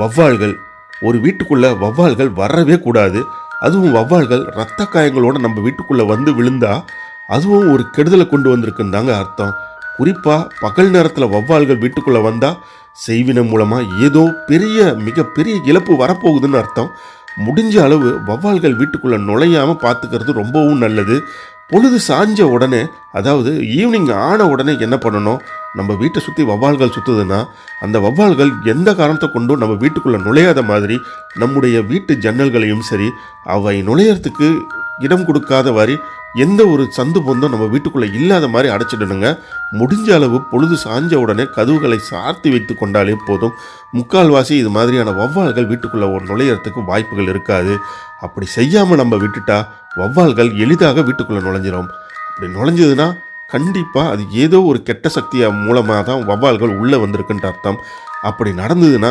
வௌவால்கள், ஒரு வீட்டுக்குள்ள வௌவால்கள் வரவே கூடாது. அதுவும் வௌவால்கள் இரத்த காயங்களோட நம்ம வீட்டுக்குள்ள வந்து விழுந்தா அதுவும் ஒரு கெடுதலை கொண்டு வந்திருக்குன்னு தாங்க அர்த்தம். குறிப்பா பகல் நேரத்துல வௌவால்கள் வீட்டுக்குள்ள வந்தா செய்வினை மூலமா ஏதோ மிகப்பெரிய இழப்பு வரப்போகுதுன்னு அர்த்தம். முடிஞ்ச அளவு வௌவால்கள் வீட்டுக்குள்ள நுழையாம பார்த்துக்கிறது ரொம்பவும் நல்லது. பொழுது சாஞ்ச உடனே, அதாவது ஈவினிங் ஆன உடனே என்ன பண்ணணும், நம்ம வீட்டை சுற்றி வௌவால்கள் சுற்றுதுன்னா அந்த வௌவால்கள் எந்த காரணத்தை கொண்டும் நம்ம வீட்டுக்குள்ளே நுழையாத மாதிரி நம்முடைய வீட்டு ஜன்னல்களையும் சரி, அவை நுழையறதுக்கு இடம் கொடுக்காத மாதிரி எந்த ஒரு சந்து பொந்தும் நம்ம வீட்டுக்குள்ளே இல்லாத மாதிரி அடைச்சிடணுங்க. முடிஞ்ச அளவு பொழுது சாஞ்ச உடனே கதவுகளை சார்த்தி வைத்து கொண்டாலே போதும். முக்கால்வாசி இது மாதிரியான வௌவால்கள் வீட்டுக்குள்ளே நுழையறதுக்கு வாய்ப்புகள் இருக்காது. அப்படி செய்யாமல் நம்ம விட்டுட்டா வௌவால்கள் எளிதாக வீட்டுக்குள்ளே நுழைஞ்சிரும். அப்படி நுழைஞ்சதுன்னா கண்டிப்பாக அது ஏதோ ஒரு கெட்ட சக்தியா மூலமாக தான் வௌவால்கள் உள்ளே வந்திருக்குன்ற அர்த்தம். அப்படி நடந்ததுன்னா